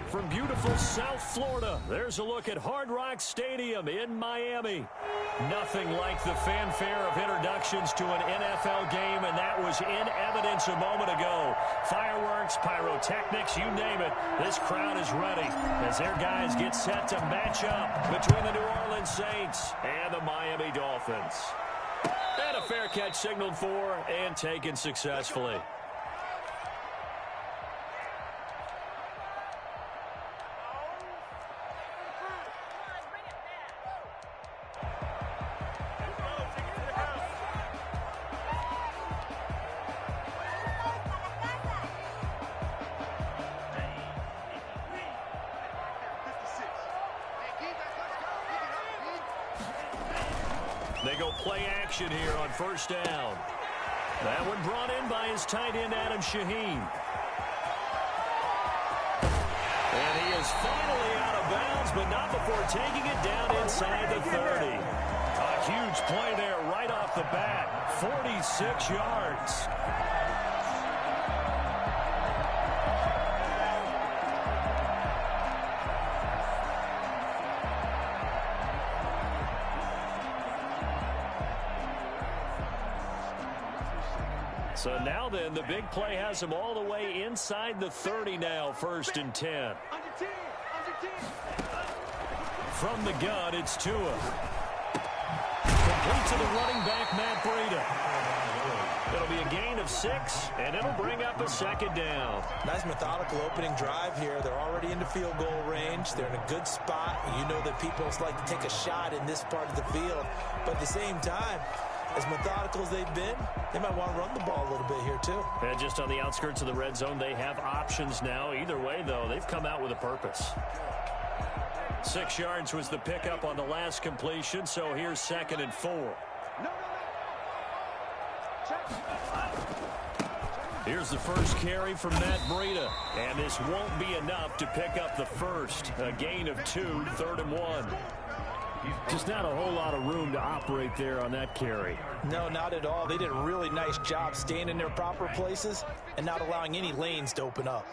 From beautiful South Florida, there's a look at Hard Rock Stadium in Miami. Nothing like the fanfare of introductions to an NFL game, and that was in evidence a moment ago. Fireworks, pyrotechnics, you name it. This crowd is ready as their guys get set to match up between the New Orleans Saints and the Miami Dolphins. And a fair catch signaled for and taken successfully. They go play action here on first down. That one brought in by his tight end, Adam Shaheen. And he is finally out of bounds, but not before taking it down inside the 30. A huge play there right off the bat. 46 yards. So now then, the big play has him all the way inside the 30 now, 1st and 10. From the gun, it's Tua. Complete to the running back, Matt Breida. It'll be a gain of 6, and it'll bring up a 2nd down. Nice methodical opening drive here. They're already into field goal range. They're in a good spot. You know that people like to take a shot in this part of the field. But at the same time, as methodical as they've been, they might want to run the ball a little bit here, too. And just on the outskirts of the red zone, they have options now. Either way, though, they've come out with a purpose. 6 yards was the pickup on the last completion, so here's 2nd and 4. Here's the first carry from Matt Breida, and this won't be enough to pick up the first. A gain of 2, 3rd and 1. Just not a whole lot of room to operate there on that carry. No, not at all. They did a really nice job staying in their proper places and not allowing any lanes to open up.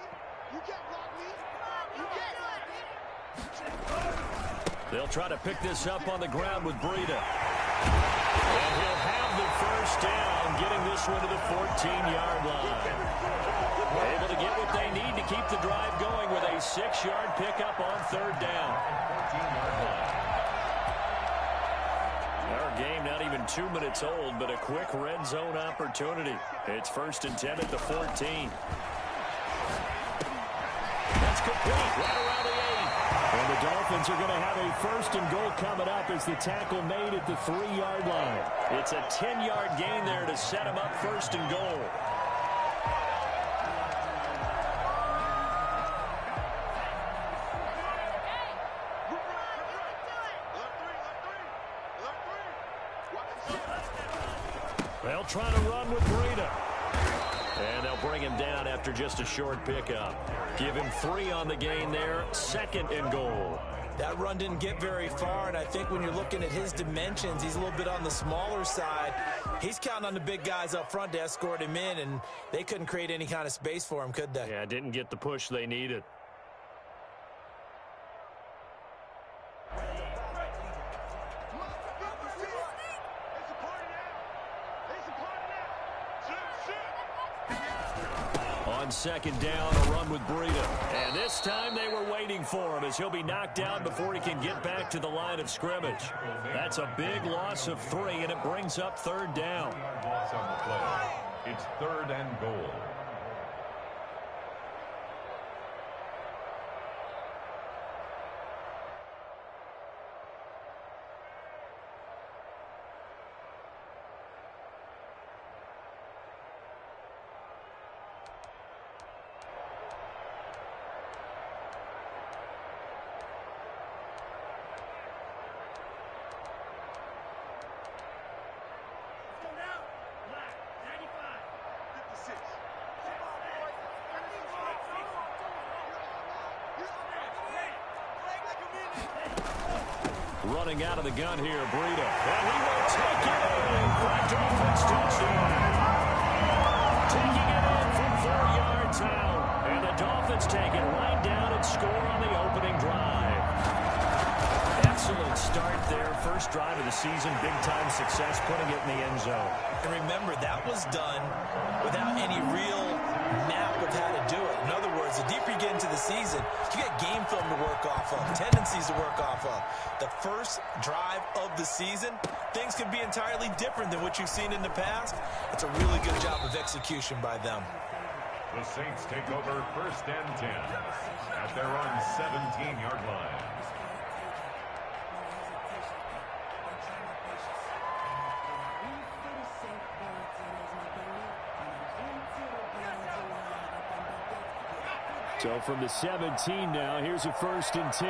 They'll try to pick this up on the ground with Breida. And he'll have the first down, getting this one to the 14-yard line. Able to get what they need to keep the drive going with a 6-yard pickup on 3rd down. Our game not even 2 minutes old, but a quick red zone opportunity. It's 1st and 10 at the 14. That's complete right around the 8. And the Dolphins are going to have a 1st and goal coming up as the tackle made at the 3-yard line. It's a 10-yard gain there to set them up 1st and goal. They'll try to run with Breida. And they'll bring him down after just a short pickup. Give him 3 on the gain there. 2nd and goal. That run didn't get very far, and I think when you're looking at his dimensions, he's a little bit on the smaller side. He's counting on the big guys up front to escort him in, and they couldn't create any kind of space for him, could they? Yeah, didn't get the push they needed. On second down, a run with Breida. And this time they were waiting for him as he'll be knocked down before he can get back to the line of scrimmage. That's a big loss of 3, and it brings up third down. Loss on the play. It's 3rd and goal. Running out of the gun here, Breida. And he will take it in for a Dolphins touchdown. Taking it in from 4 yards out. And the Dolphins take it right down and score on the opening drive. Excellent start there. First drive of the season. Big-time success, putting it in the end zone. And remember, that was done without any real map of how to do it. In other words, the deeper you get into the season, you get game film to work off of, tendencies to work off of. The first drive of the season, things can be entirely different than what you've seen in the past. It's a really good job of execution by them. The Saints take over 1st and 10 at their own 17-yard line. So from the 17 now, here's a 1st and 10.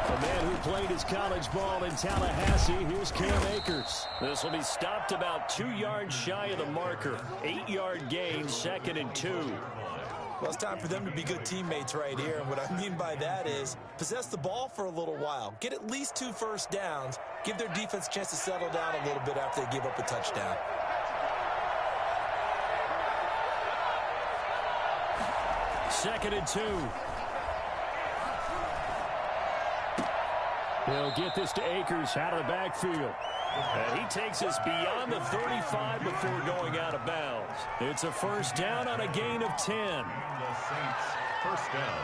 A man who played his college ball in Tallahassee, here's Cam Akers. This will be stopped about 2 yards shy of the marker. 8-yard gain, 2nd and 2. Well, it's time for them to be good teammates right here. And what I mean by that is possess the ball for a little while. Get at least 2 first downs. Give their defense a chance to settle down a little bit after they give up a touchdown. Second and 2. He'll get this to Akers out of the backfield. And he takes us beyond the 35 before going out of bounds. It's a first down on a gain of 10. The Saints, first down.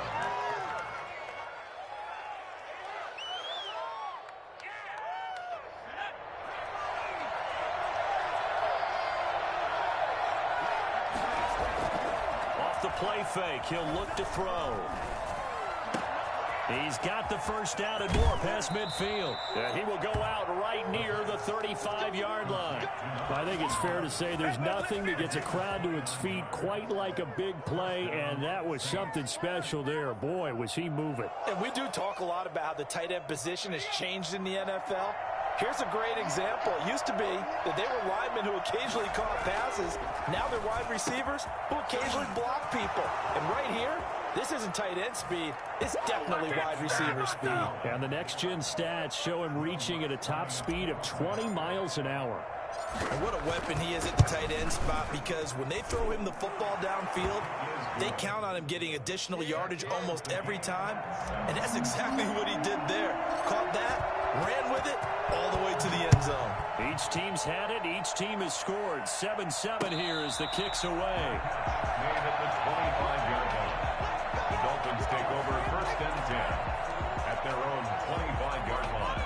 Off the play fake, he'll look to throw. He's got the first down and more past midfield. And he will go out right near the 35-yard line. I think it's fair to say there's nothing that gets a crowd to its feet quite like a big play, and that was something special there. Boy, was he moving. And we do talk a lot about how the tight end position has changed in the NFL. Here's a great example. It used to be that they were linemen who occasionally caught passes. Now they're wide receivers who occasionally block people. And right here, this isn't tight end speed. It's definitely wide receiver speed. And the next-gen stats show him reaching at a top speed of 20 miles an hour. And what a weapon he is at the tight end spot, because when they throw him the football downfield, they count on him getting additional yardage almost every time. And that's exactly what he did there. Caught that, ran with it, all the way to the end zone. Each team's had it. Each team has scored. 7-7 here as the kick's away. Made at the 25-yard line. The Dolphins take over 1st and 10 at their own 25-yard line.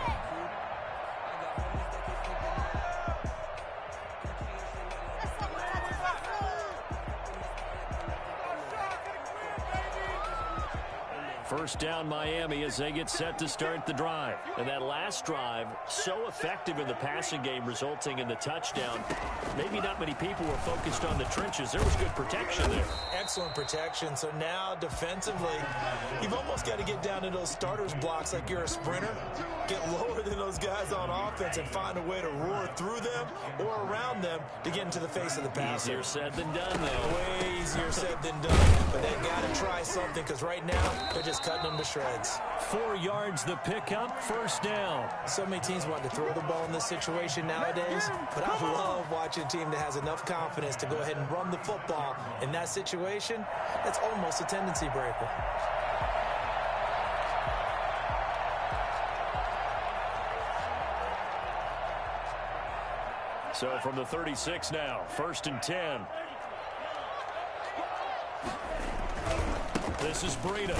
First down Miami as they get set to start the drive. And that last drive, so effective in the passing game, resulting in the touchdown. Maybe not many people were focused on the trenches. There was good protection there. Excellent protection. So now defensively, you've almost got to get down to those starters blocks like you're a sprinter. Get lower than those guys on offense and find a way to roar through them or around them to get into the face of the passer. Easier said than done, though. Way easier said than done. But they've got to try something, because right now they're just cutting them to shreds. 4 yards the pickup, first down. So many teams want to throw the ball in this situation nowadays, but I love watching a team that has enough confidence to go ahead and run the football. In that situation, that's almost a tendency breaker. So from the 36 now, 1st and 10. This is Breida.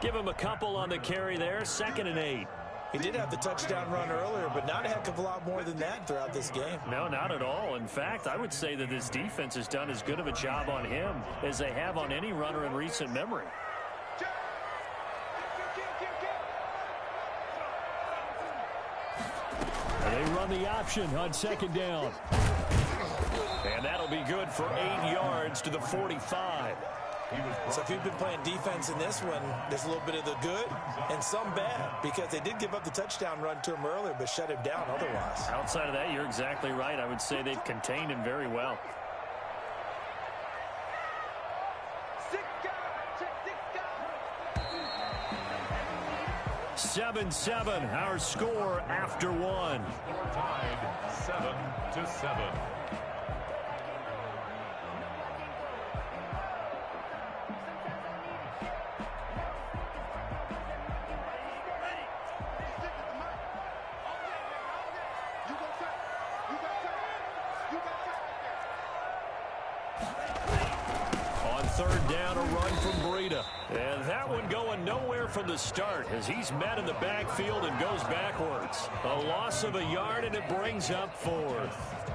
Give him a couple on the carry there, 2nd and 8. He did have the touchdown run earlier, but not a heck of a lot more than that throughout this game. No, not at all. In fact, I would say that this defense has done as good of a job on him as they have on any runner in recent memory. And they run the option on 2nd down. And that'll be good for 8 yards to the 45. So if you've been playing defense in this one, there's a little bit of the good and some bad, because they did give up the touchdown run to him earlier, but shut him down otherwise. Outside of that, you're exactly right. I would say they've contained him very well. Seven, our score after one. Tied 7-7. On 3rd down, a run from Breida. And that one going nowhere from the start as he's met in the backfield and goes backwards. A loss of a yard, and it brings up 4th.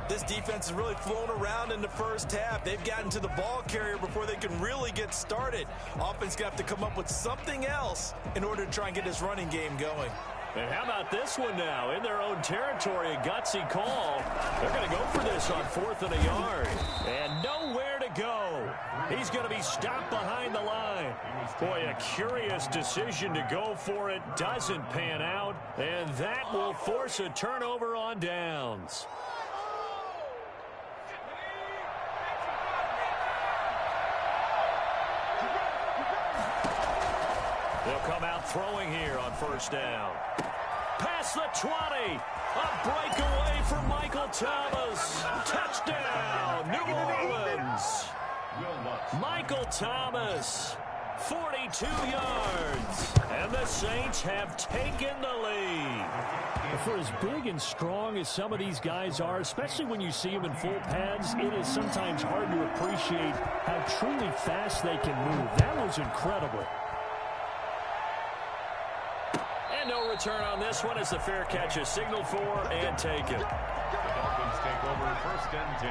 This defense has really flown around in the first half. They've gotten to the ball carrier before they can really get started. Offense got to come up with something else in order to try and get this running game going. And how about this one now? In their own territory, a gutsy call. They're going to go for this on 4th and a yard. And nowhere to go. He's going to be stopped behind the line. Boy, a curious decision to go for it. Doesn't pan out. And that will force a turnover on downs. They'll come out throwing here on 1st down. Past the 20. A breakaway for Michael Thomas. Touchdown, New Orleans. Michael Thomas, 42 yards. And the Saints have taken the lead. For as big and strong as some of these guys are, especially when you see them in full pads, it is sometimes hard to appreciate how truly fast they can move. That was incredible. No return on this one as the fair catch is signaled for and taken. The Dolphins take over 1st and 10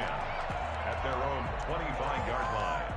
at their own 25-yard line.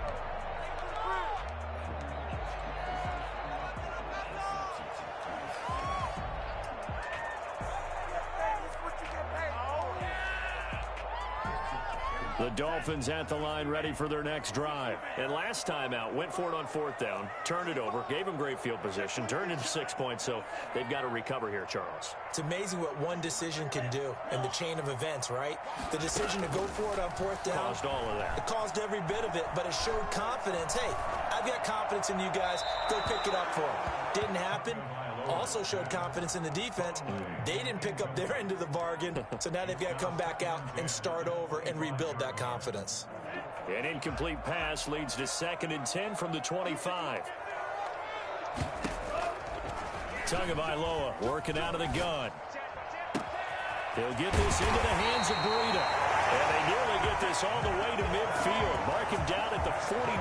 The Dolphins at the line ready for their next drive. And last time out, went for it on 4th down, turned it over, gave them great field position, turned into 6 points, so they've got to recover here, Charles. It's amazing what one decision can do in the chain of events, right? The decision to go for it on 4th down. Caused all of that. It caused every bit of it, but it showed confidence. Hey, I've got confidence in you guys. Go pick it up for them. Didn't happen. Also showed confidence in the defense. They didn't pick up their end of the bargain, so now they've got to come back out and start over and rebuild that confidence. An incomplete pass leads to 2nd and 10 from the 25. Tagovailoa working out of the gun. He'll get this into the hands of Breida. And they nearly get this all the way to midfield. Mark him down at the 49.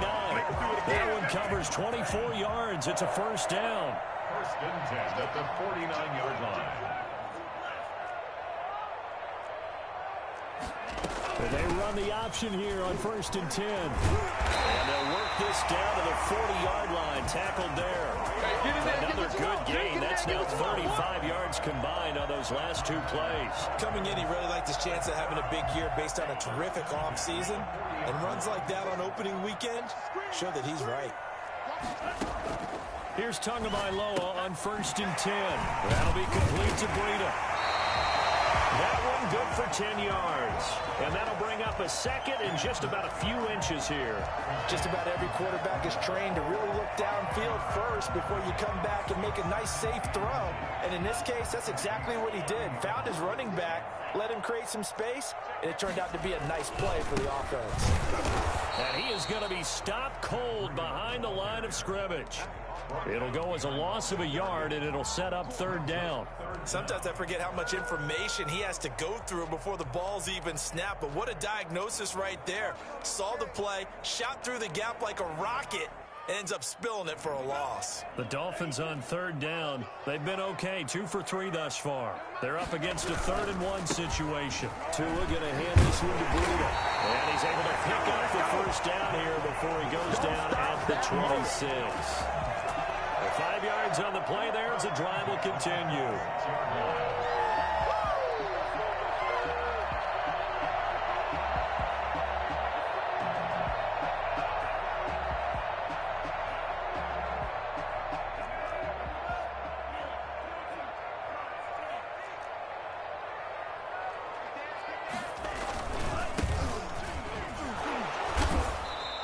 That one covers 24 yards. It's a 1st down. 1st and 10 at the 49-yard line. And they run the option here on 1st and 10. And they'll work this down to the 40-yard line. Tackled there. Another good gain. That's now 35 yards combined on those last 2 plays. Coming in, he really liked his chance of having a big year based on a terrific offseason. And runs like that on opening weekend show that he's right. Here's Tagovailoa on 1st and 10. That'll be complete to Breida. That one good for 10 yards. And that'll bring up a 2nd and just about a few inches here. Just about every quarterback is trained to really look downfield first before you come back and make a nice, safe throw. And in this case, that's exactly what he did. Found his running back, let him create some space, and it turned out to be a nice play for the offense. And he is going to be stopped cold behind the line of scrimmage. It'll go as a loss of a yard, and it'll set up third down. Sometimes I forget how much information he has to go through before the ball's even snapped. But what a diagnosis right there. Saw the play, shot through the gap like a rocket, and ends up spilling it for a loss. The Dolphins on third down. They've been okay, 2 for 3 thus far. They're up against a 3rd and 1 situation. Tua going to hand this one to Breida. And he's able to pick up the first down here before he goes down at the 26. 5 yards on the play there as the drive will continue.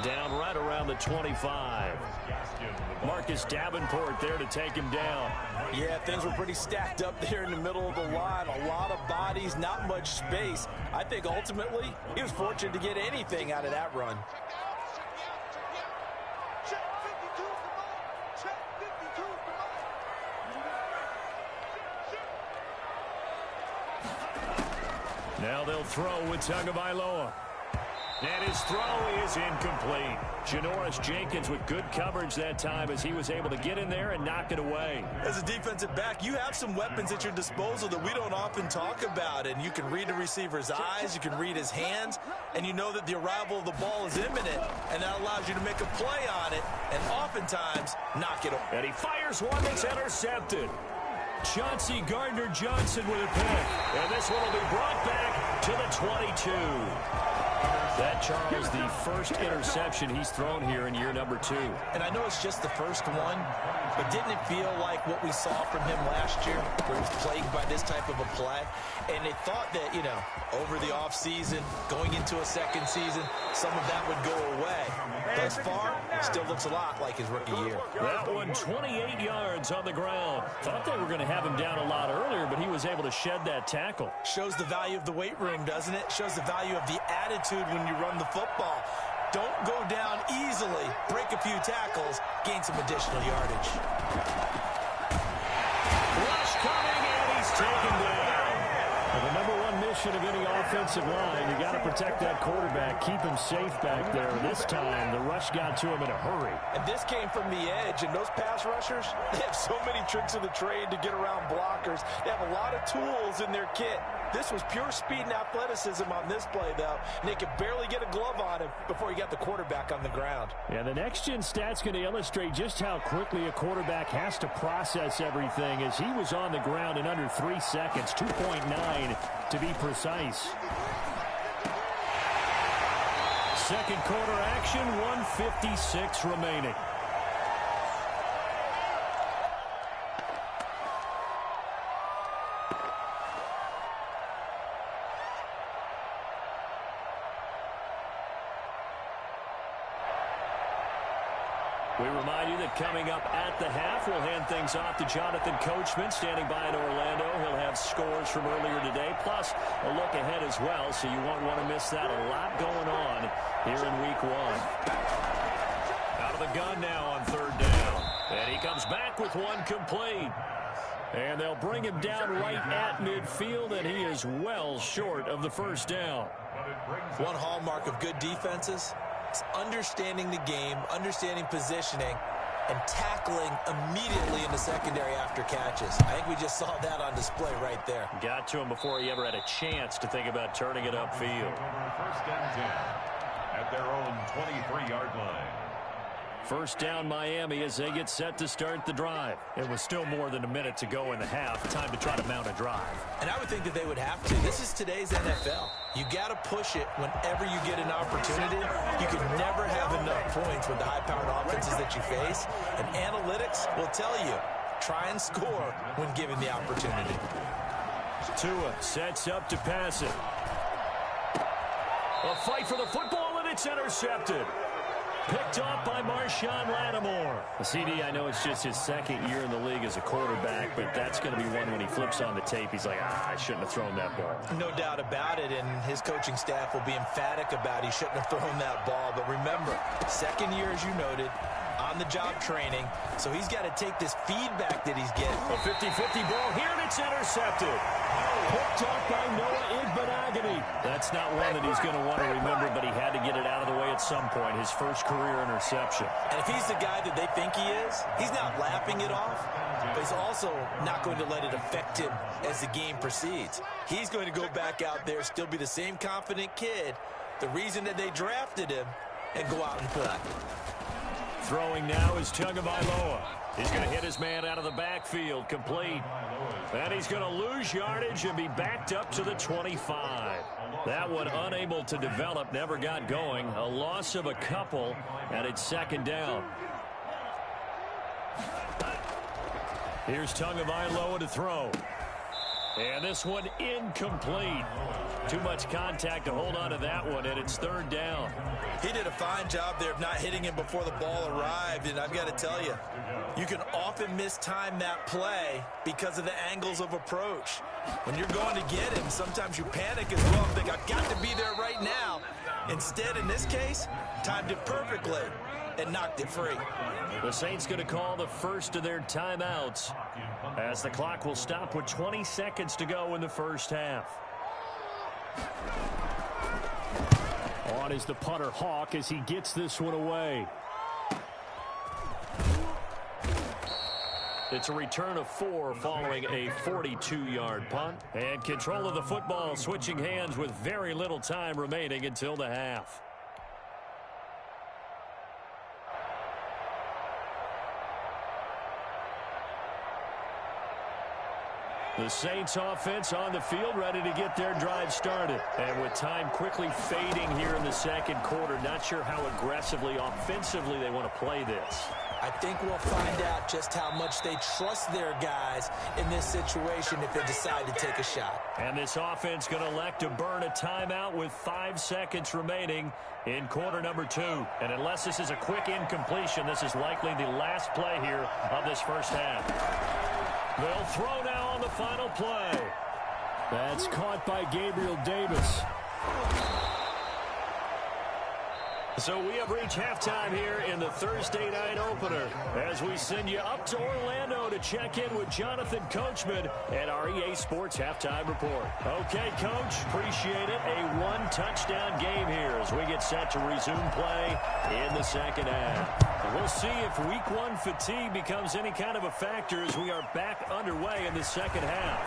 Down right around the 25. Marcus Davenport there to take him down. Yeah, things were pretty stacked up there in the middle of the line. A lot of bodies, not much space. I think ultimately he was fortunate to get anything out of that run. Now they'll throw with Tagovailoa. And his throw is incomplete. Janoris Jenkins with good coverage that time as he was able to get in there and knock it away. As a defensive back, you have some weapons at your disposal that we don't often talk about. And you can read the receiver's eyes, you can read his hands, and you know that the arrival of the ball is imminent. And that allows you to make a play on it and oftentimes knock it over. And he fires one that's intercepted. Chauncey Gardner-Johnson with a pick. And this one will be brought back to the 22. That, Charles, the first interception he's thrown here in year number 2. And I know it's just the first one, but didn't it feel like what we saw from him last year, where he was plagued by this type of a play? And they thought that, you know, over the offseason, going into a second season, some of that would go away. Thus far, still looks a lot like his rookie year. That one, 28 yards on the ground. Thought they were going to have him down a lot earlier, but he was able to shed that tackle. Shows the value of the weight room, doesn't it? Shows the value of the attitude when you run the football. Don't go down easily, break a few tackles, gain some additional yardage. Rush coming, and he's taken down. Well, the number one mission of any offensive line, you got to protect that quarterback, keep him safe back there. This time, the rush got to him in a hurry. And this came from the edge, and those pass rushers, they have so many tricks of the trade to get around blockers. They have a lot of tools in their kit. This was pure speed and athleticism on this play, though, and they could barely get a glove on him before he got the quarterback on the ground. Yeah, the next-gen stat's going to illustrate just how quickly a quarterback has to process everything, as he was on the ground in under 3 seconds, 2.9 to be precise. Second quarter action, 1:56 remaining. We remind you that coming up at the half, we'll hand things off to Jonathan Coachman, standing by in Orlando. He'll have scores from earlier today, plus a look ahead as well, so you won't want to miss that. A lot going on here in week 1. Out of the gun now on third down. And he comes back with one complete. And they'll bring him down right at midfield, and he is well short of the first down. One hallmark of good defenses, understanding the game, understanding positioning, and tackling immediately in the secondary after catches. I think we just saw that on display right there. Got to him before he ever had a chance to think about turning it upfield. First and 10 at their own 23-yard line. First down Miami as they get set to start the drive. It was still more than a minute to go in the half. Time to try to mount a drive. And I would think that they would have to. This is today's NFL. You got to push it whenever you get an opportunity. You can never have enough points with the high-powered offenses that you face. And analytics will tell you, try and score when given the opportunity. Tua sets up to pass it. A fight for the football, and it's intercepted. Picked off by Marshawn Lattimore. The CD, I know it's just his second year in the league as a quarterback, but that's going to be one when he flips on the tape. He's like, I shouldn't have thrown that ball. No doubt about it, and his coaching staff will be emphatic about he shouldn't have thrown that ball. But remember, second year, as you noted, on on-the-job training, so he's got to take this feedback that he's getting. A 50-50 ball here, and it's intercepted. Picked up by Noah Igbenogany. That's not one that he's going to want to remember, but he had to get it out of the way at some point. His first career interception. And if he's the guy that they think he is, he's not laughing it off, but he's also not going to let it affect him as the game proceeds. He's going to go back out there, still be the same confident kid, the reason that they drafted him, and go out and play. Throwing now is Tagovailoa. He's going to hit his man out of the backfield, complete. And he's going to lose yardage and be backed up to the 25. That one unable to develop, never got going. A loss of a couple, and it's second down. Here's Tagovailoa to throw. And this one incomplete. Too much contact to hold on to that one, and it's third down. He did a fine job there of not hitting him before the ball arrived, and I've got to tell you, you can often mistime that play because of the angles of approach. When you're going to get him, sometimes you panic as well and think, I've got to be there right now. Instead, in this case, timed it perfectly and knocked it free. The Saints going to call the first of their timeouts as the clock will stop with 20 seconds to go in the first half. On is the punter Hawk as he gets this one away. It's a return of 4 following a 42-yard punt. And control of the football switching hands with very little time remaining until the half. The Saints offense on the field ready to get their drive started. And with time quickly fading here in the second quarter, not sure how aggressively, offensively they want to play this. I think we'll find out just how much they trust their guys in this situation if they decide to take a shot. And this offense going to elect to burn a timeout with 5 seconds remaining in quarter number 2. And unless this is a quick incompletion, this is likely the last play here of this first half. They'll throw now on the final play. That's caught by Gabriel Davis. So we have reached halftime here in the Thursday night opener as we send you up to Orlando to check in with Jonathan Coachman at our EA Sports Halftime Report. Okay, Coach, appreciate it. A one-touchdown game here as we get set to resume play in the second half. We'll see if week 1 fatigue becomes any kind of a factor as we are back underway in the second half.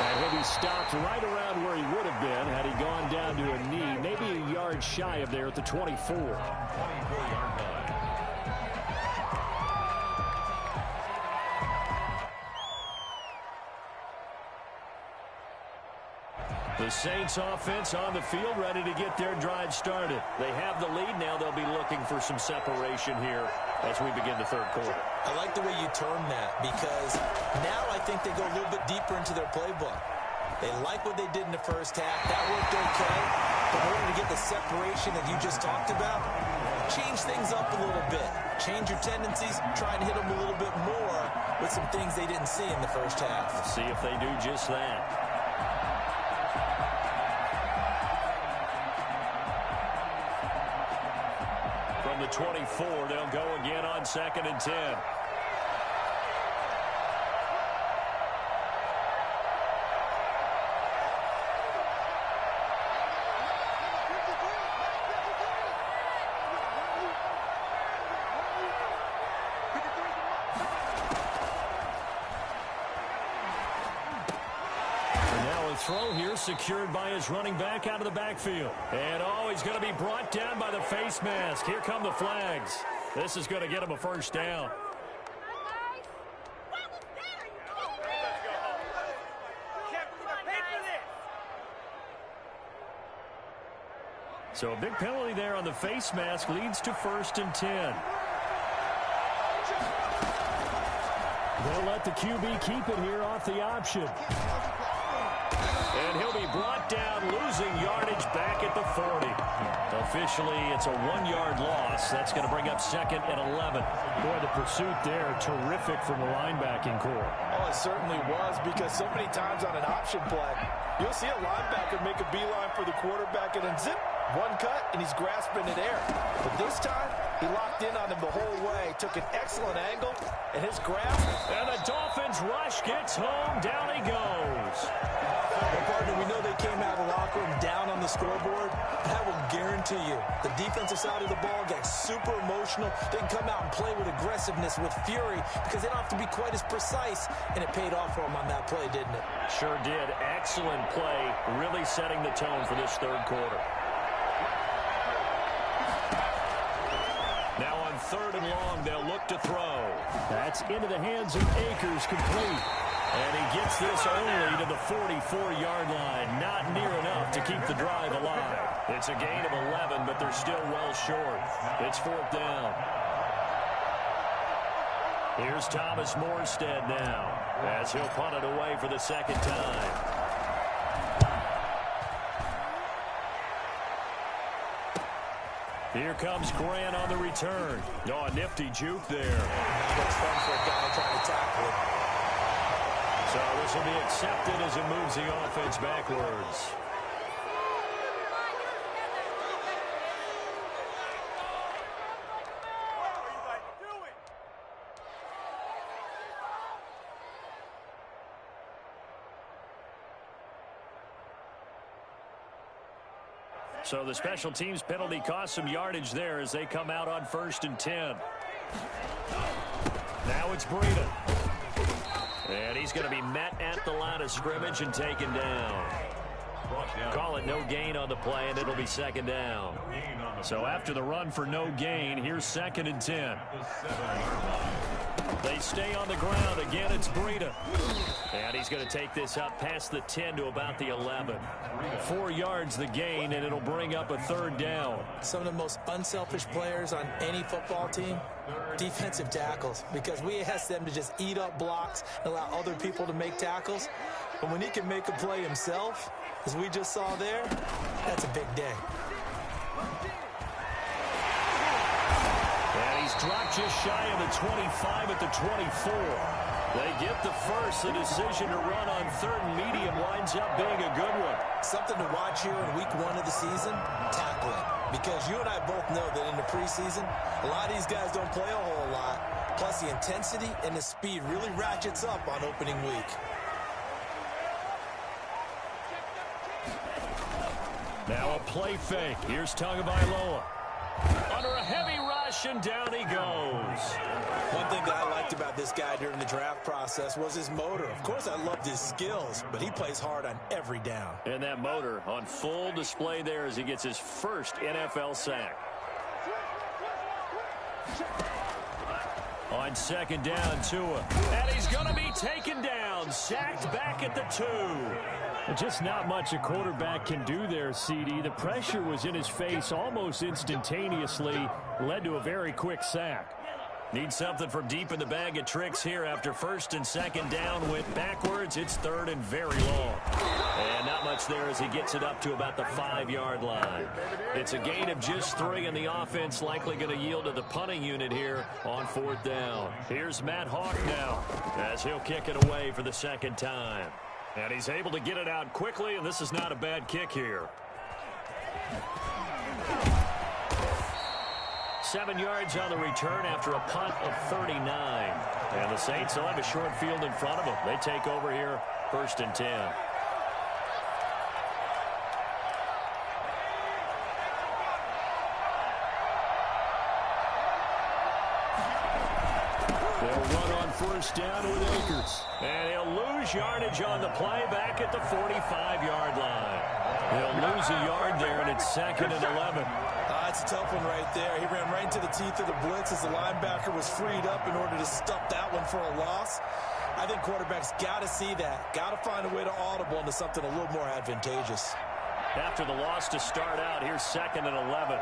And he'll be stopped right around where he would have been had he gone down to a knee, maybe a yard shy of there at the 24. 24-yard line. The Saints offense on the field ready to get their drive started. They have the lead now. They'll be looking for some separation here as we begin the third quarter. I like the way you term that because now I think they go a little bit deeper into their playbook. They like what they did in the first half. That worked okay. But in order to get the separation that you just talked about, change things up a little bit. Change your tendencies. Try and hit them a little bit more with some things they didn't see in the first half. Let's see if they do just that. From the 24, they'll go again on 2nd and 10. Throw here secured by his running back out of the backfield. And he's going to be brought down by the face mask. Here come the flags. This is going to get him a first down. So a big penalty there on the face mask leads to 1st and 10. They'll let the QB keep it here off the option. And he'll be brought down, losing yardage back at the 40. Officially, it's a 1-yard loss. That's going to bring up 2nd and 11. Boy, the pursuit there, terrific from the linebacking core. Oh, it certainly was, because so many times on an option play, you'll see a linebacker make a beeline for the quarterback and then zip, one cut, and he's grasping it air. But this time, He locked in on him the whole way, took an excellent angle, and his grasp. And the Dolphins rush gets home. Down he goes. Well, partner, we know they came out of the locker room down on the scoreboard. But I will guarantee you, the defensive side of the ball gets super emotional. They can come out and play with aggressiveness, with fury, because they don't have to be quite as precise. And it paid off for them on that play, didn't it? Sure did. Excellent play, really setting the tone for this third quarter. Now on 3rd and long, they'll look to throw. That's into the hands of Akers, complete. And he gets this only to the 44-yard line. Not near enough to keep the drive alive. It's a gain of 11, but they're still well short. It's 4th down. Here's Thomas Morstead now, as he'll punt it away for the second time. Here comes Grant on the return. Oh, a nifty juke there. That's fun for a guy trying to tackle it. So this will be accepted as it moves the offense backwards. So the special teams penalty cost some yardage there as they come out on 1st and 10. Now it's Breida. And he's going to be met at the line of scrimmage and taken down. Call it no gain on the play, and it'll be 2nd down. So after the run for no gain, here's 2nd and 10. They stay on the ground. Again, it's Breida. And he's going to take this up past the 10 to about the 11. 4 yards the gain, and it'll bring up a 3rd down. Some of the most unselfish players on any football team, defensive tackles, because we ask them to just eat up blocks and allow other people to make tackles. But when he can make a play himself, as we just saw there, that's a big day. And he's dropped just shy of the 25 at the 24. They get the first. The decision to run on 3rd and medium winds up being a good one. Something to watch here in week 1 of the season, tackling. Because you and I both know that in the preseason, a lot of these guys don't play a whole lot. Plus the intensity and the speed really ratchets up on opening week. Now a play fake. Here's Tagovailoa. Under a heavy rush, and down he goes. One thing that I liked about this guy during the draft process was his motor. Of course, I loved his skills, but he plays hard on every down. And that motor on full display there as he gets his first NFL sack. On 2nd down, Tua. And he's going to be taken down. Sacked back at the 2. Just not much a quarterback can do there, CD. The pressure was in his face almost instantaneously. Led to a very quick sack. Need something from deep in the bag of tricks here after 1st and 2nd down. Went backwards. It's 3rd and very long. And not much there as he gets it up to about the 5-yard line. It's a gain of just 3, and the offense likely going to yield to the punting unit here on 4th down. Here's Matt Hawk now as he'll kick it away for the 2nd time. And he's able to get it out quickly, and this is not a bad kick here. 7 yards on the return after a punt of 39. And the Saints will have a short field in front of them. They take over here, 1st and 10. They'll run on 1st down with Akers. And he'll lose yardage on the play back at the 45-yard line. He'll lose a yard there, and it's 2nd and 11. That's a tough one right there. He ran right into the teeth of the blitz as the linebacker was freed up in order to stop that one for a loss. I think quarterbacks got to see that. Got to find a way to audible into something a little more advantageous. After the loss to start out, here's 2nd and 11.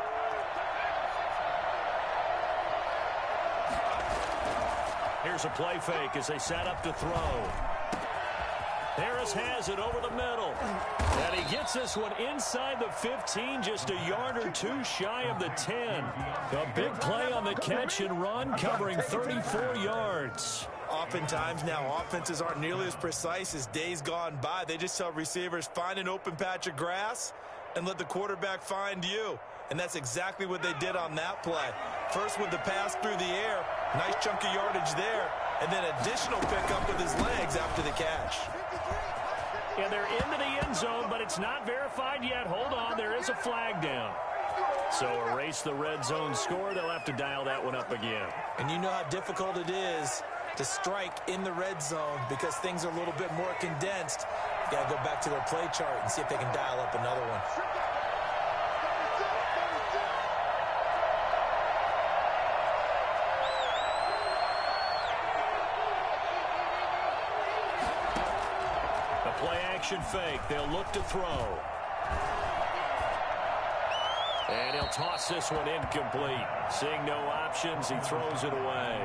Here's a play fake as they set up to throw. Harris has it over the middle. And he gets this one inside the 15, just a yard or 2 shy of the 10. A big play on the catch and run, covering 34 yards. Oftentimes now, offenses aren't nearly as precise as days gone by. They just tell receivers, find an open patch of grass and let the quarterback find you. And that's exactly what they did on that play. First with the pass through the air, nice chunk of yardage there, and then additional pickup with his legs after the catch. Yeah, they're into the end zone, but it's not verified yet. Hold on, there is a flag down. So erase the red zone score. They'll have to dial that one up again. And you know how difficult it is to strike in the red zone because things are a little bit more condensed. You got to go back to their play chart and see if they can dial up another one. Play-action fake. They'll look to throw. And he'll toss this one incomplete. Seeing no options, he throws it away.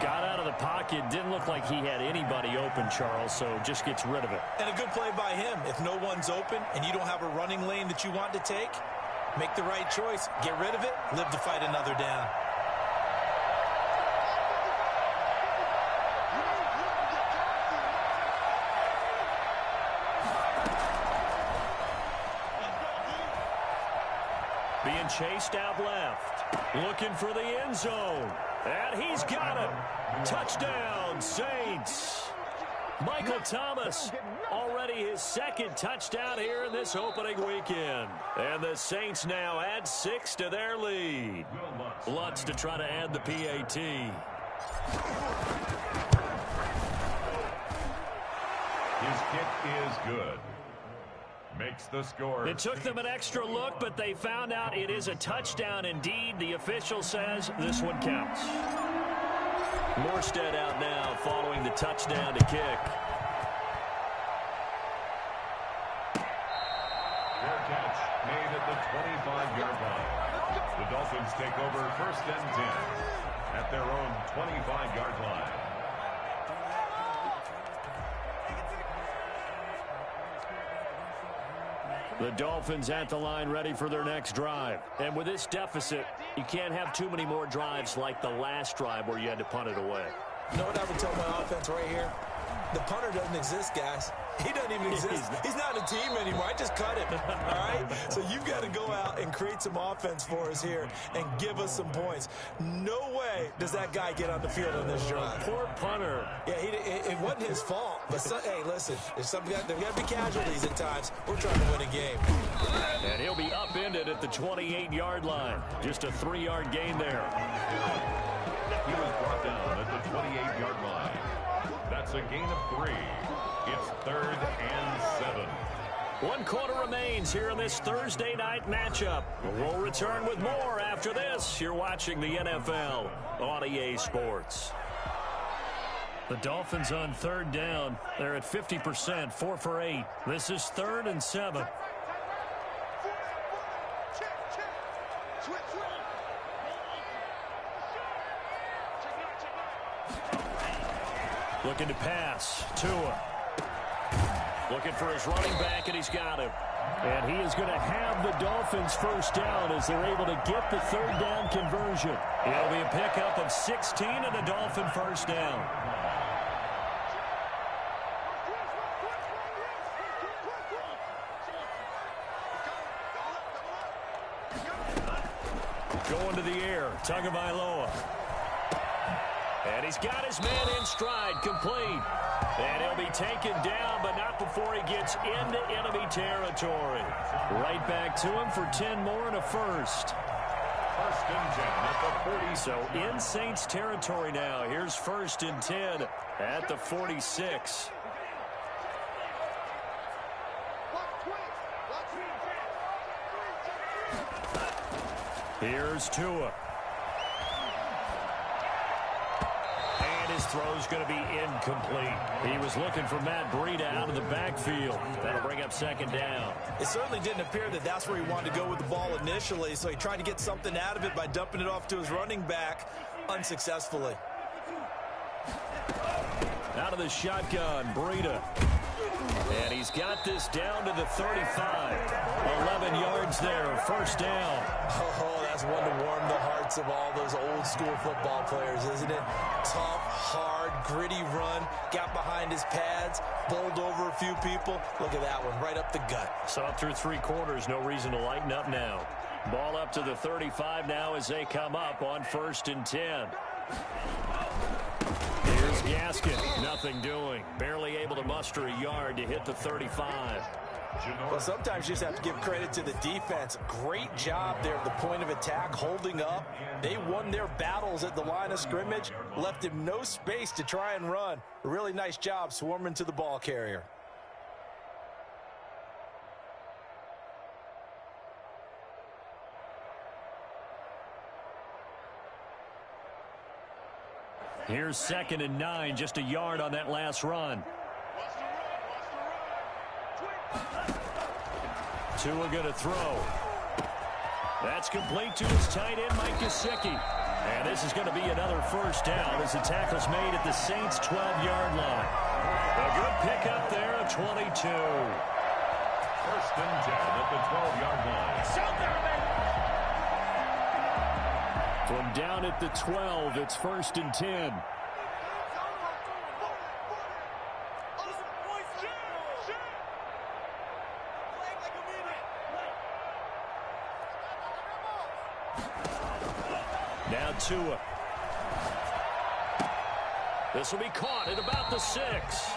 Got out of the pocket. Didn't look like he had anybody open, Charles, so just gets rid of it. And a good play by him. If no one's open and you don't have a running lane that you want to take, make the right choice. Get rid of it. Live to fight another down. Being chased out left. Looking for the end zone. And he's got it. Touchdown, Saints. Michael Thomas, already his second touchdown here in this opening weekend. And the Saints now add 6 to their lead. Lutz to try to add the PAT. His kick is good. Makes the score. It took them an extra look, but they found out it is a touchdown indeed. The official says this one counts. Morstead out now following the touchdown to kick. Fair catch made at the 25-yard line. The Dolphins take over 1st and 10 at their own 25-yard line. The Dolphins at the line ready for their next drive. And with this deficit, you can't have too many more drives like the last drive where you had to punt it away. You know what I would tell my offense right here? The punter doesn't exist, guys. He doesn't even exist. He's not a team anymore. I just cut him, all right? So you've got to go out and create some offense for us here and give us some points. No way does that guy get on the field on this drive. Poor punter. Yeah, it wasn't his fault. But, hey, listen, there's got to be casualties at times. We're trying to win a game. And he'll be upended at the 28-yard line. Just a 3-yard gain there. He was brought down at the 28-yard line. That's a gain of 3. It's 3rd and 7. 1 quarter remains here in this Thursday night matchup. We'll return with more after this. You're watching the NFL on EA Sports. The Dolphins on 3rd down. They're at 50%, 4 for 8. This is 3rd and 7. Looking to pass. Tua. Looking for his running back, and he's got him. And he is going to have the Dolphins first down as they're able to get the 3rd down conversion. It'll be a pickup of 16 and a Dolphin first down. Going to the air. Tagovailoa. And he's got his man in stride, complete. And he'll be taken down, but not before he gets into enemy territory. Right back to him for 10 more and a first. 1st and 10 at the 40. So in Saints territory now. Here's 1st and 10 at the 46. Here's Tua. His throw's going to be incomplete. He was looking for Matt Breida out of the backfield. That'll bring up 2nd down. It certainly didn't appear that that's where he wanted to go with the ball initially, so he tried to get something out of it by dumping it off to his running back unsuccessfully. Out of the shotgun, Breida. And he's got this down to the 35. 11 yards there, 1st down. Oh, that's one to warm the hearts of all those old school football players, isn't it? Tough, hard, gritty run, got behind his pads, bowled over a few people. Look at that one, right up the gut. So up through 3 quarters, no reason to lighten up now. Ball up to the 35 now as they come up on 1st and 10. Here's Gaskin. Nothing doing. Barely able to muster a yard to hit the 35. Well, sometimes you just have to give credit to the defense. Great job there at the point of attack, holding up. They won their battles at the line of scrimmage, left him no space to try and run. A really nice job swarming to the ball carrier. Here's 2nd and 9, just a yard on that last run. Tua going to throw. That's complete to his tight end, Mike Gesicki. And this is going to be another 1st down as the tackle's made at the Saints' 12-yard line. A good pickup there of 22. 1st and 10 at the 12-yard line. From down at the 12, it's 1st and 10. Now Tua. This will be caught at about the 6.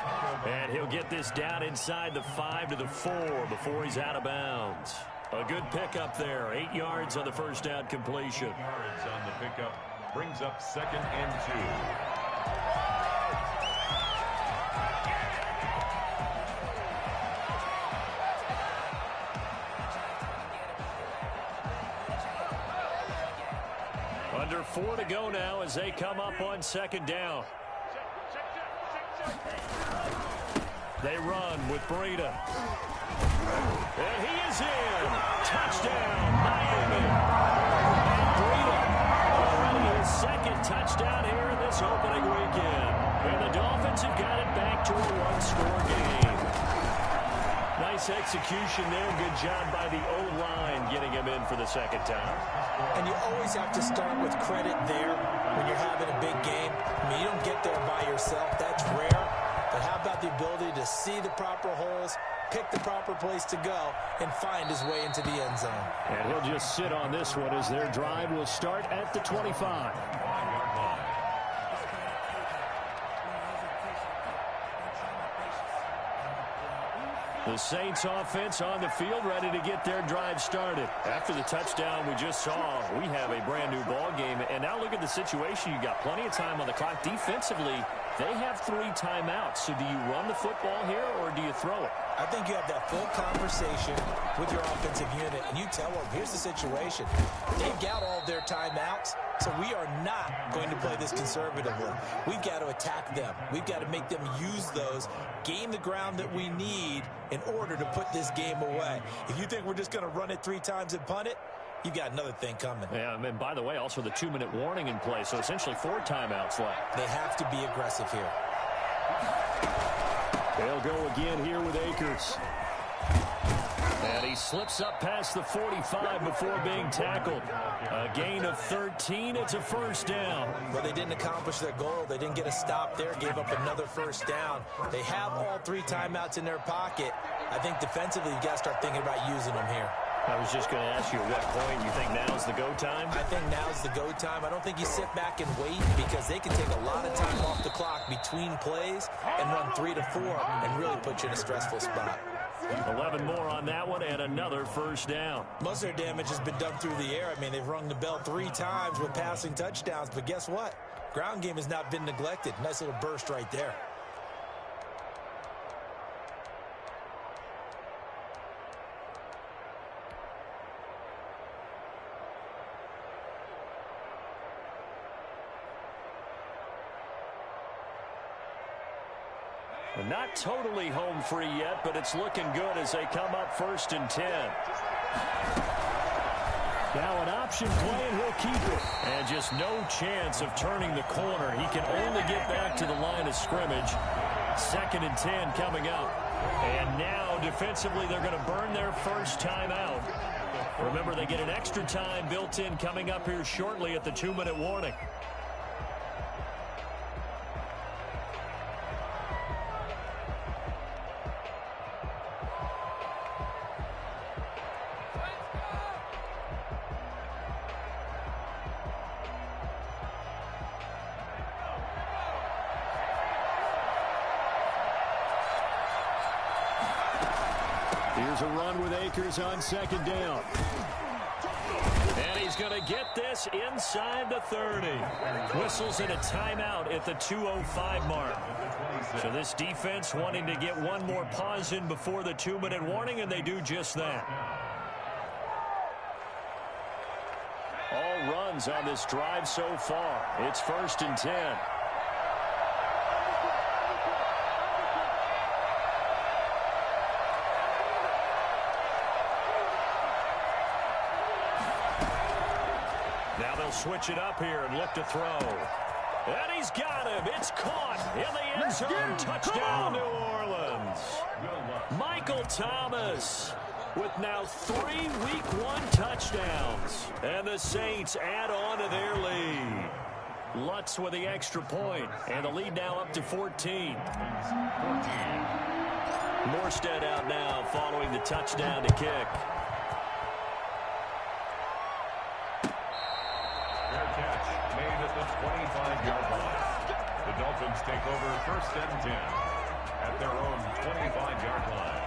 And he'll get this down inside the 5 to the 4 before he's out of bounds. A good pickup there. 8 yards on the 1st down completion. 8 yards on the pickup brings up 2nd and 2. Under 4 to go now as they come up on 2nd down. They run with Breida. And he is in. Touchdown, Miami. And Breida already his 2nd touchdown here in this opening weekend. And the Dolphins have got it back to a 1-score game. Nice execution there. Good job by the O-line getting him in for the 2nd time. And you always have to start with credit there when you're having a big game. I mean, you don't get there by yourself. That's rare. But how about the ability to see the proper holes, pick the proper place to go, and find his way into the end zone? And he'll just sit on this one as their drive will start at the 25. The Saints offense on the field ready to get their drive started. After the touchdown we just saw, we have a brand new ball game. And now look at the situation. You got plenty of time on the clock. Defensively, they have 3 timeouts. So do you run the football here or do you throw it? I think you have that full conversation with your offensive unit, and you tell them, here's the situation. They've got all their timeouts, so we are not going to play this conservatively. We've got to attack them. We've got to make them use those, gain the ground that we need in order to put this game away. If you think we're just going to run it 3 times and punt it, you've got another thing coming. Yeah, and by the way, also the 2-minute warning in place, so essentially 4 timeouts left. They have to be aggressive here. They'll go again here with Akers. And he slips up past the 45 before being tackled. A gain of 13. It's a 1st down. Well, they didn't accomplish their goal. They didn't get a stop there. Gave up another 1st down. They have all 3 timeouts in their pocket. I think defensively, you've got to start thinking about using them here. I was just going to ask you at what point you think now's the go time? I think now's the go time. I don't think you sit back and wait because they can take a lot of time off the clock between plays and run 3 to 4 and really put you in a stressful spot. 11 more on that one and another 1st down. Most of their damage has been done through the air. I mean, they've rung the bell 3 times with passing touchdowns, but guess what? Ground game has not been neglected. Nice little burst right there. Not totally home free yet, but it's looking good as they come up 1st and 10. Now an option play, and he'll keep it. And just no chance of turning the corner. He can only get back to the line of scrimmage. 2nd and 10 coming up. And now defensively they're going to burn their 1st timeout. Remember, they get an extra time built in coming up here shortly at the 2-minute warning. Here's a run with Akers on second down. And he's going to get this inside the 30. Whistles in a timeout at the 2:05 mark. So this defense wanting to get one more pause in before the 2-minute warning, and they do just that. All runs on this drive so far. It's 1st and 10. Now they'll switch it up here and look to throw. And he's got him. It's caught in the end zone. Touchdown, New Orleans. Michael Thomas with now 3 Week 1 touchdowns. And the Saints add on to their lead. Lutz with the extra point. And the lead now up to 14. Morstead out now following the touchdown to kick. The 25-yard line. The Dolphins take over 1st and 10 at their own 25-yard line.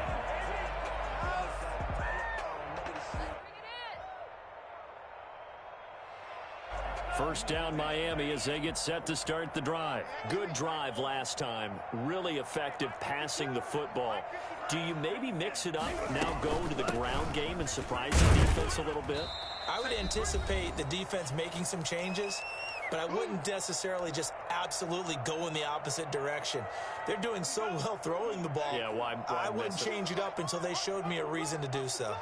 First down Miami as they get set to start the drive. Good drive last time. Really effective passing the football. Do you maybe mix it up, now go to the ground game and surprise the defense a little bit? I would anticipate the defense making some changes, but I wouldn't necessarily just absolutely go in the opposite direction. They're doing so well throwing the ball. Yeah, why I wouldn't change it up until they showed me a reason to do so.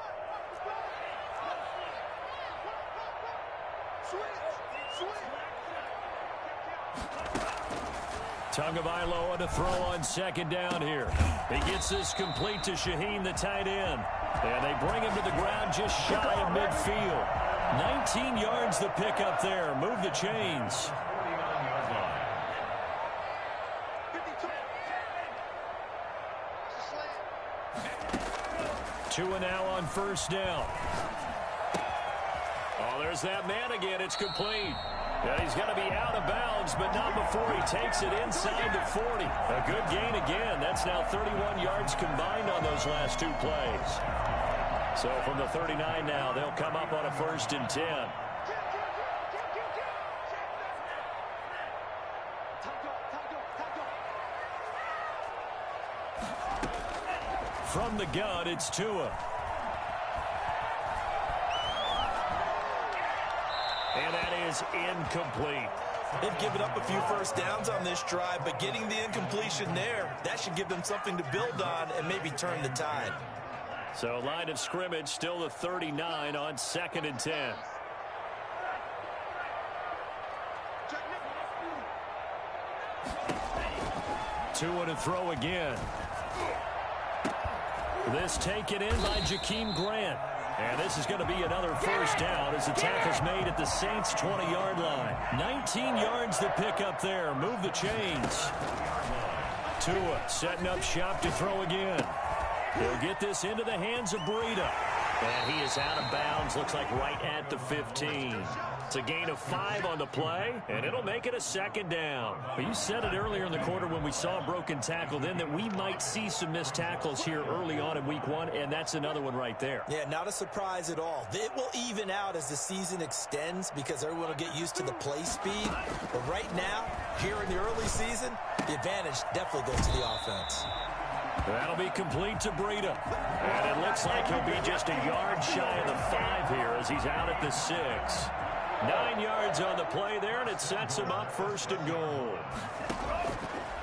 Tagovailoa to throw on second down here. He gets this complete to Shaheen, the tight end. And they bring him to the ground just shy of midfield. 19 yards the pickup there. Move the chains. 2 now on first down. Oh, there's that man again. It's complete. Yeah, he's going to be out of bounds, but not before he takes it inside the 40. A good gain again. That's now 31 yards combined on those last 2 plays. So from the 39 now, they'll come up on a 1st and 10. From the gun, it's Tua. And that is incomplete. They've given up a few first downs on this drive, but getting the incompletion there, that should give them something to build on and maybe turn the tide. So line of scrimmage still the 39 on 2nd and 10. Tua to throw again. This taken in by Jakeem Grant. And this is going to be another first down as the tackle's made at the Saints' 20-yard line. 19 yards the pickup there. Move the chains. Tua setting up shop to throw again. He'll get this into the hands of Breida. And he is out of bounds. Looks like right at the 15. It's a gain of 5 on the play, and it'll make it a 2nd down. But you said it earlier in the quarter when we saw a broken tackle then that we might see some missed tackles here early on in week 1, and that's another one right there. Yeah, not a surprise at all. It will even out as the season extends because everyone will get used to the play speed. But right now, here in the early season, the advantage definitely goes to the offense. That'll be complete to Breida. And it looks like he'll be just a yard shy of the 5 here as he's out at the 6. 9 yards on the play there, and it sets him up 1st and goal.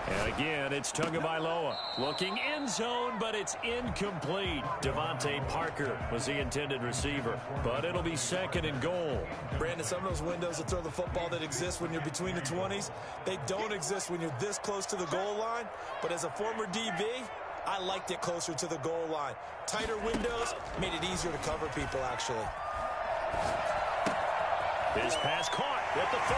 And again, it's Tagovailoa looking end zone, but it's incomplete. Devontae Parker was the intended receiver, but it'll be 2nd and goal. Brandon, some of those windows to throw the football that exist when you're between the 20s, they don't exist when you're this close to the goal line. But as a former DB, I liked it closer to the goal line. Tighter windows made it easier to cover people, actually. His pass caught at the 4.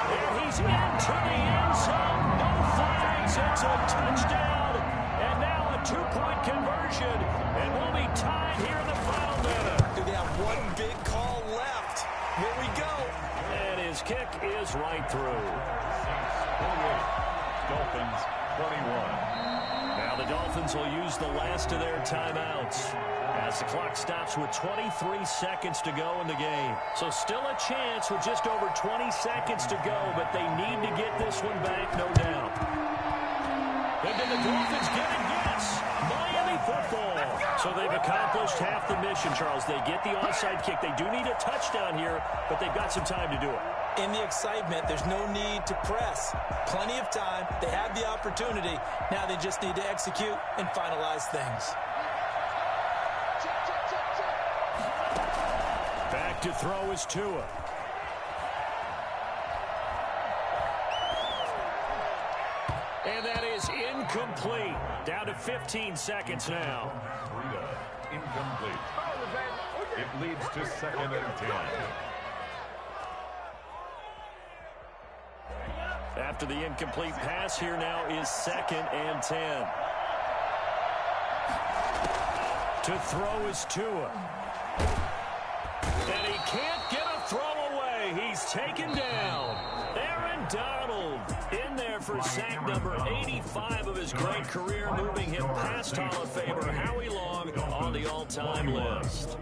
And he's into the end zone. No flags. It's a touchdown. And now a 2-point conversion. And we'll be tied here in the final minute. Do they have one big call left? Here we go. And his kick is right through. Dolphins 21. Now the Dolphins will use the last of their timeouts as the clock stops with 23 seconds to go in the game. So still a chance with just over 20 seconds to go, but they need to get this one back, no doubt. And did the Dolphins get it? Yes! Miami football. So they've accomplished half the mission, Charles. They get the onside kick. They do need a touchdown here, but they've got some time to do it. In the excitement, there's no need to press. Plenty of time. They have the opportunity. Now they just need to execute and finalize things. Back to throw is Tua. And that is incomplete. Down to 15 seconds now. Incomplete. It leads to 2nd and 10. After the incomplete pass, here now is 2nd and 10. To throw is Tua. And he can't get a throw away. He's taken down. Aaron Donald in there for sack number 85 of his great career, moving him past Hall of Famer Howie Long on the all-time list.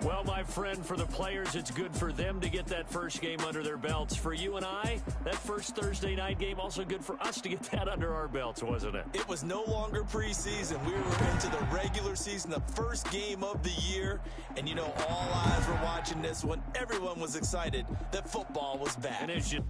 Well, my friend, for the players, it's good for them to get that first game under their belts. For you and I, that first Thursday night game, also good for us to get that under our belts, wasn't it? It was no longer preseason. We were into the regular season, the first game of the year. And, you know, all eyes were watching this one. Everyone was excited that football was back. And as you...